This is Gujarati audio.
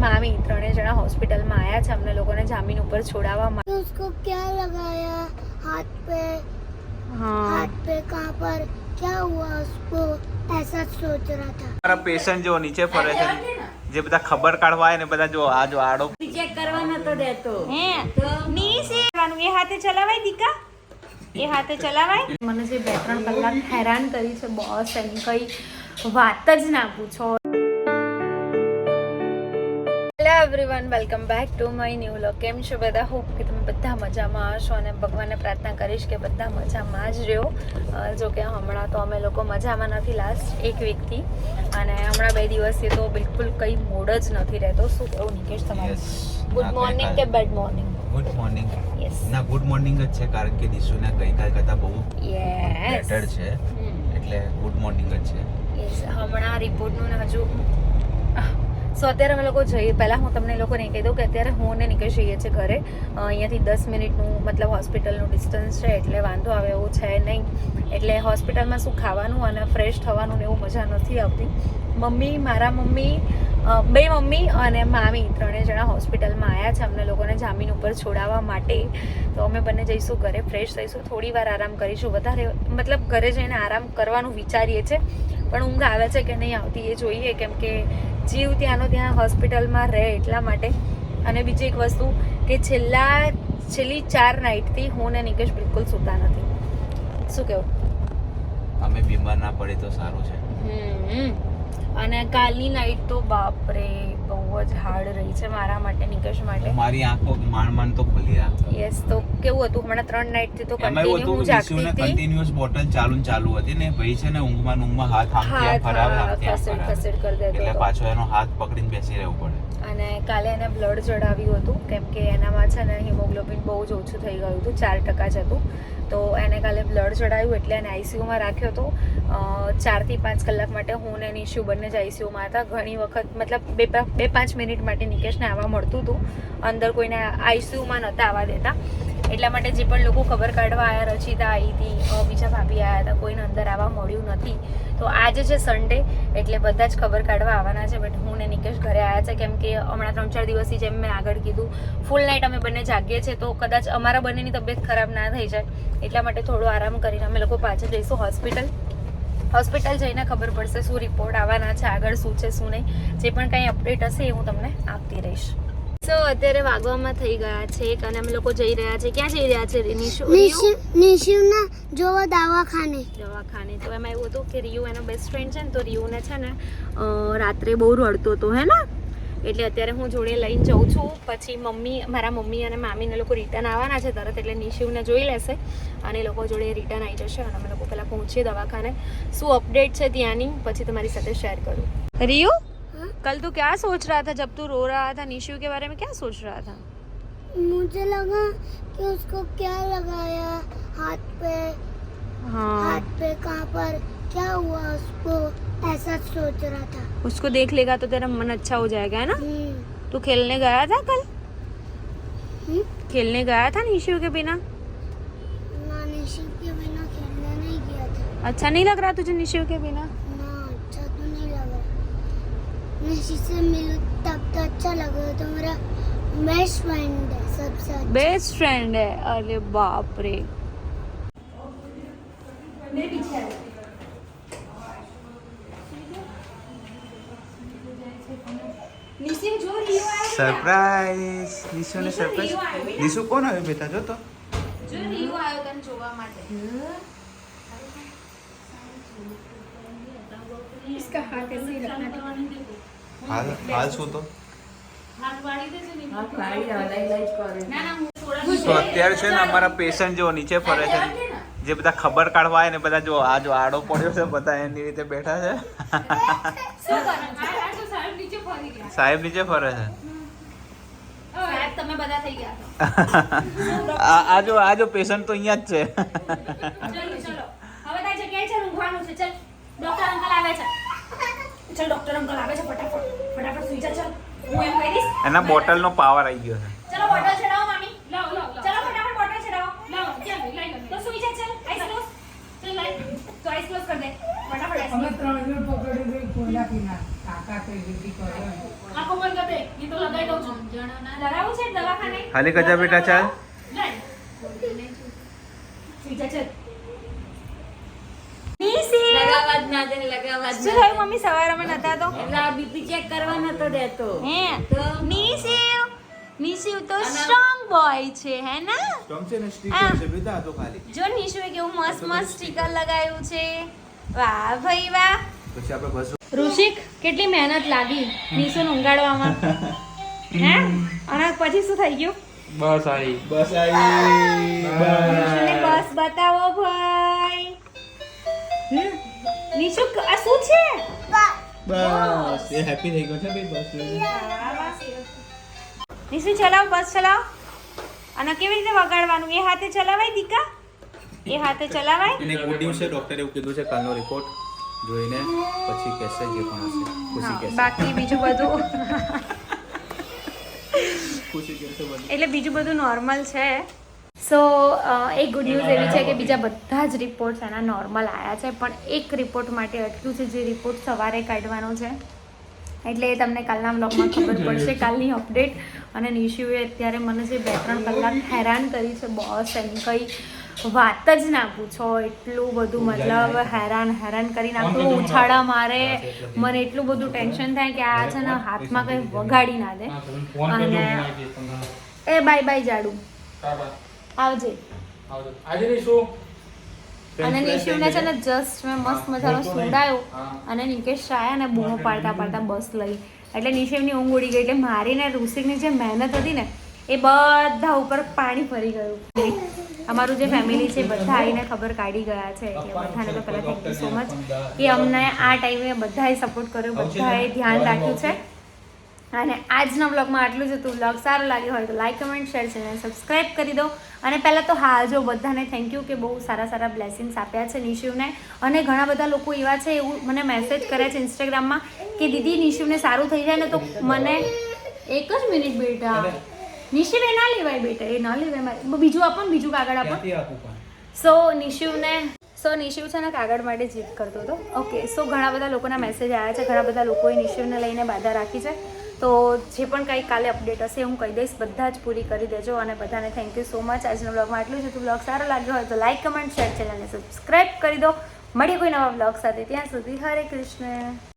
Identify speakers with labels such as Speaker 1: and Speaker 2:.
Speaker 1: મામી ત્રણે જણા હોસ્પિટલમાં આવ્યા છે અમને લોકોને જામીન ઉપર છોડાવવા માટે.
Speaker 2: उसको क्या लगाया हाथ पे कहाँ पर क्या हुआ उसको ऐसा सोच रहा था.
Speaker 3: મારા પેશન્ટ જો નીચે ફરે છે જે બધા ખબર કાઢવા આવે ને બધા જો આ જો આડો
Speaker 4: ચેક કરવા નતો દેતો.
Speaker 1: હે ની સેવાનું એ હાથે ચલાવાય દીકા એ હાથે ચલાવાય. મને જે 2-3 કલાક હેરાન કરી છે બોસ એની કઈ વાત જ ના પૂછો. Hello everyone, welcome back to my new vlog. કેમ છો બધા? હોપ કે તમે બધા મજામાં હશો અને ભગવાનને પ્રાર્થના કરીશ કે બધા મજામાં જ રહ્યો. જો કે હમણાં તો અમે લોકો મજામાં નથી લાસ્ટ એક વીકથી, અને હમણાં 2 દિવસથી તો બિલકુલ કંઈ મૂડ જ નથી રહેતો. શું કહું નિકેશ તમારું? ગુડ મોર્નિંગ કે bad morning?
Speaker 3: Good morning.
Speaker 1: Yes
Speaker 3: ના, ગુડ મોર્નિંગ જ છે કારણ કે દિશુને ગઈકાલ કરતાં બહુ
Speaker 1: યસ
Speaker 3: બેટર છે એટલે ગુડ મોર્નિંગ જ છે.
Speaker 1: યસ હમણાં રિપોર્ટનું ને હજુ સો અત્યારે અમે લોકો જઈએ. પહેલાં હું તમને લોકોને કહી દઉં કે અત્યારે હું ને નીકળી જઈએ છીએ ઘરે. અહીંયાથી 10 મિનિટનું મતલબ હોસ્પિટલનું ડિસ્ટન્સ છે એટલે વાંધો આવે એવું છે નહીં. એટલે હોસ્પિટલમાં શું ખાવાનું અને ફ્રેશ થવાનું ને એવું મજા નથી આવતી. મારા મમ્મી, 2 મમ્મી અને મામી ત્રણે જણા હોસ્પિટલમાં આવ્યા છે અમને લોકોને જામીન ઉપર છોડાવવા માટે. તો અમે બંને જઈશું ઘરે, ફ્રેશ થઈશું, થોડી વાર આરામ કરીશું. વધારે મતલબ ઘરે જઈને આરામ કરવાનું વિચારીએ છીએ, પણ ઊંઘ આવે છે કે નહીં આવતી એ જોઈએ, કેમ કે જીવ ત્યાંનો ત્યાં હોસ્પિટલમાં રહે એટલા માટે. અને બીજી એક વસ્તુ કે છેલ્લી 4 નાઇટથી હું ને નિકેશ બિલકુલ સૂતા નથી. શું કહેવું?
Speaker 3: અમે બીમાર ના પડે તો સારું છે.
Speaker 1: અને કાલની નાઇટ તો બાપરે બહુ જ હાર્ડ રહી છે મારા માટે, નિકેશ માટે.
Speaker 3: મારી આંખો માંડ તો ખુલી રાખતો.
Speaker 1: યસ તો કેવું હતું હમણાં 3 નાઇટથી તો
Speaker 3: એમાં એવું
Speaker 1: કન્ટિન્યુ હું
Speaker 3: હતું
Speaker 1: જાગતી
Speaker 3: દિશુને
Speaker 1: હતી.
Speaker 3: કન્ટિન્યુઅસ બોટલ ચાલુ હતી ને ભાઈ છે ને ઊંઘમાં હાથ આમથી આમ ફરાવે, આમથી આમ ફરાવે.
Speaker 1: ખસેડ કરી દેતો
Speaker 3: એટલે
Speaker 1: હતો.
Speaker 3: પાછો એનો હાથ પકડીને બેસી રહેવું પડે.
Speaker 1: અને કાલે એને બ્લડ ચડાવ્યું હતું કેમ કે એનામાં છે ને હિમોગ્લોબિન બહુ જ ઓછું થઈ ગયું હતું, 4% જ હતું. તો એને કાલે બ્લડ ચડાવ્યું એટલે એને આઈસીયુમાં રાખ્યો હતો 4 થી 5 કલાક માટે. હું ને નિશુ બંને જ આઈસીયુમાં હતા. ઘણી વખત મતલબ 2-5 મિનિટ માટે નિકેશને આવવા મળતું હતું, અંદર કોઈને આઈસીયુમાં નહોતા આવવા દેતા. એટલા માટે જે પણ લોકો ખબર કાઢવા આવ્યા, રચિતા આવી હતી, બીજા ભાભી આવ્યા હતા, કોઈને અંદર આવવા મળ્યું નથી. તો આજે છે સન્ડે એટલે બધા જ ખબર કાઢવા આવવાના છે. બટ હું ને નિકેશ ઘરે આવ્યા છે કેમ કે હમણાં 3-4 દિવસથી જેમ મેં આગળ કીધું ફૂલ નાઇટ અમે બંને જાગીએ છીએ, તો કદાચ અમારા બંનેની તબિયત ખરાબ ના થઈ જાય એટલા માટે થોડો આરામ કરીને અમે લોકો પાછળ જઈશું હોસ્પિટલ જઈને ખબર પડશે શું રિપોર્ટ આવવાના છે, આગળ શું છે શું નહીં. જે પણ કંઈ અપડેટ હશે એ હું તમને આપતી રહીશ. સો અત્યારે વાગવામાં થઈ ગયા છે અને અમે લોકો જઈ રહ્યા છે. ક્યાં જઈ રહ્યા છે
Speaker 2: નિશિવના જોવા દવાખાને.
Speaker 1: તો એમાં એવું હતું કે રિયુ એનો બેસ્ટ ફ્રેન્ડ છે ને, તો રિયુને છે ને રાત્રે બહુ રડતો હતો હે ને, એટલે અત્યારે હું જોડે લઈને જાઉં છું. પછી મારા મમ્મી અને મામીને લોકો રિટર્ન આવવાના છે તરત, એટલે નિશિવને જોઈ લેશે અને એ લોકો જોડે રિટર્ન આવી જશે. અને અમે લોકો પહેલાં પહોંચીએ દવાખાને. શું અપડેટ છે ત્યાંની પછી તમારી સાથે શેર કરું. रियू कल तू क्या सोच रहा था जब तू रो रहा था? निशु के बारे में क्या सोच रहा था?
Speaker 2: मुझे लगा कि उसको क्या लगाया हाथ पे कहाँ पर क्या हुआ उसको ऐसा सोच रहा था.
Speaker 1: उसको देख लेगा तो तेरा मन अच्छा हो जाएगा है ना. तू खेलने गया था कल? खेलने गया था निशु के बिना?
Speaker 2: ना, निशु के बिना खेलने नहीं गया था.
Speaker 1: अच्छा नहीं लग रहा तुझे निशु के बिना?
Speaker 2: ना, अच्छा तो नहीं लग रहा. निशु से मिलूं तब तो अच्छा लगा. तो मेरा बेस्ट फ्रेंड है, सबसे अच्छा.
Speaker 1: बेस्ट फ्रेंड है. अरे बाप रे.
Speaker 3: Surprise નિશુને surprise. નિશુ કોણ આવ્યું બેટા? જો તો
Speaker 1: જો રિયુ આવ્યો તને જોવા માટે. इसका हाथ ऐसे ही रखना है.
Speaker 3: હાલ શું તો
Speaker 1: हाथ वाड़ी दे जो
Speaker 4: હાથ વાળી દેવાય, લાઈટ કરે.
Speaker 1: ના હું થોડા
Speaker 3: તો અત્યારે છે ને અમારા પેશન્ટ જો નીચે ફરે છે જે બધા ખબર કાઢવા આવે ને બધા જો આ જો આડો પડ્યો છે, બધા એની રીતે બેઠા છે.
Speaker 1: શું કરો? આ તો સાહેબ નીચે ફરી ગયા.
Speaker 3: સાહેબ નીચે ફરે છે.
Speaker 1: સાહેબ તમે બધા થઈ ગયા.
Speaker 3: આ જો પેશન્ટ તો અહીંયા જ છે.
Speaker 1: ચલો હવે તારી જગ્યાએ છે ઊંઘવાનું છે. ચલ ડોક્ટર અંકલ આવે છે. ચલ ડોક્ટર અંકલ આવે છે. ફટાફટ સુઈ જા. ચલ હું એમ કહીશ.
Speaker 3: એના બોટલનો પાવર આવી ગયો છે.
Speaker 1: ચલો બોટલ ચડાવો મામી. લાવો ચલો ફટાફટ બોટલ ચડાવો. લાવો ચલ લઈ લો. તો સુઈ જા. ચલ આઈસ ક્લોઝ. ચલ લાઈ તો આઈસ ક્લોઝ કર દે ફટાફટ.
Speaker 4: અમે 3 મિનિટ પકડી ગઈ કોલા પીના કાકા
Speaker 1: લગાવું છે દવાખાને
Speaker 3: ખાલી કજા બેટા ચાલ.
Speaker 4: લગાવવા જ ના દે, લગાવવા જ
Speaker 1: શું
Speaker 4: ના
Speaker 1: થયું મમ્મી સવારમાં નતા તો
Speaker 4: દે. એટલે આ બીપી ચેક કરવા નતો દેતો.
Speaker 1: હે
Speaker 4: તો
Speaker 1: નિશિવ તો સ્ટ્રોંગ બોય છે હે ના
Speaker 3: ટમચે ને
Speaker 1: આ.
Speaker 3: સ્ટીકર છે બેટા તો ખાલી.
Speaker 1: જો નિશુએ કેવું મસ્ત મસ્ત સ્ટીકર લગાવ્યું છે વાહ ભાઈ વાહ
Speaker 3: પછી આપણે બસ
Speaker 1: ઋષિક કેટલી મહેનત લાગી નિશુને ઊંઘાડવામાં હે અને પછી શું થઈ ગયું
Speaker 3: બસ આવી.
Speaker 1: નિશુને બસ બતાવો ભાઈ નિશુ આ શું છે
Speaker 3: બસ એ હેપી થઈ ગયો છે ભાઈ બસ.
Speaker 1: નિશુ ચલાવ બસ ચલાવ અને કેવી રીતે વગાડવાનું એ હાથે ચલાવાય દીકા એ હાથે ચલાવાય
Speaker 3: એને ગુડ ન્યૂઝ છે, ડોક્ટરે એવું કીધું છે કાલનો રિપોર્ટ જોઈને પછી કહેશે જે પણ હશે. ખુશી
Speaker 1: હા,
Speaker 3: કહેશે.
Speaker 1: બાકી બીજું બધું
Speaker 3: ખુશી કહેશે બધું.
Speaker 1: એટલે બીજું બધું નોર્મલ છે સો એક ગુડ ન્યૂઝ એવી છે કે બીજા બધા જ રિપોર્ટ્સ એના નોર્મલ આવ્યા છે પણ એક રિપોર્ટ માટે અટક્યું છે જે રિપોર્ટ સવારે કાઢવાનો છે એટલે એ તમને કાલના વ્લોગમાં ખબર પડશે કાલની અપડેટ અને નિશુએ અત્યારે મને જે 2-3 કલાક હેરાન કરી છે બોસ એની કંઈ વાત જ ના પૂછો એટલું બધું મતલબ હેરાન કરી નાખ્યું ઉછાળા મારે મને એટલું બધું ટેન્શન થાય કે આ છે ને હાથમાં કંઈ વગાડી ના દે અને એ બાય જાડુ આવજે અને નિશુને છે ને જસ્ટ મેં મસ્ત મજાનો સુડાયો અને નિકેશ આયા ને બૂમો પાડતા બસ લઈ એટલે નિશેવની ઊંઘ ઉડી ગઈ એટલે મારી ને ઋષિકની જે મહેનત હતી ને એ બધા ઉપર પાણી ફરી ગયું અમારું જે ફેમિલી છે બધા આવીને ખબર કાઢી ગયા છે એટલે બધાને તો પહેલાં થેન્ક યુ સો મચ કે અમને આ ટાઈમે બધાએ સપોર્ટ કર્યો બધાએ ધ્યાન રાખ્યું છે અને આજના બ્લોગમાં આટલું જ હતું બ્લોગ સારો લાગ્યો હોય તો like comment share channel subscribe કરી દો અને પહેલાં તો હા જો બધાને થેન્ક યુ કે બહુ સારા બ્લેસિંગ્સ આપ્યા છે નિશુને અને ઘણા બધા લોકો એવા છે એવું મને મેસેજ કરે છે ઇન્સ્ટાગ્રામમાં કે દીદી નિશુને સારું થઈ જાય ને તો મને એક જ મિનિટ બેટા નિશુ એ ના લેવાય બેટા એ ના લેવાય મારે બીજું આપો ને બીજું કાગળ આપો સો નિશુ છે ને કાગળ માટે જીદ કરતો હતો ઓકે સો ઘણા બધા લોકોના મેસેજ આવ્યા છે ઘણા બધા લોકોએ નિશુને લઈને બાધા રાખી છે તો જે પણ કંઈ કાલે અપડેટ હશે હું કહી દઈશ બધા જ પૂરી કરી દેજો અને બધાને થેન્ક યુ સો મચ આજના બ્લોગમાં આટલું જ હતું બ્લોગ સારો લાગ્યો હોય તો લાઈક કમેન્ટ શેર ચેનલને સબસ્ક્રાઈબ કરી દો મળીએ કોઈ નવા બ્લોગ સાથે ત્યાં સુધી હરે કૃષ્ણ.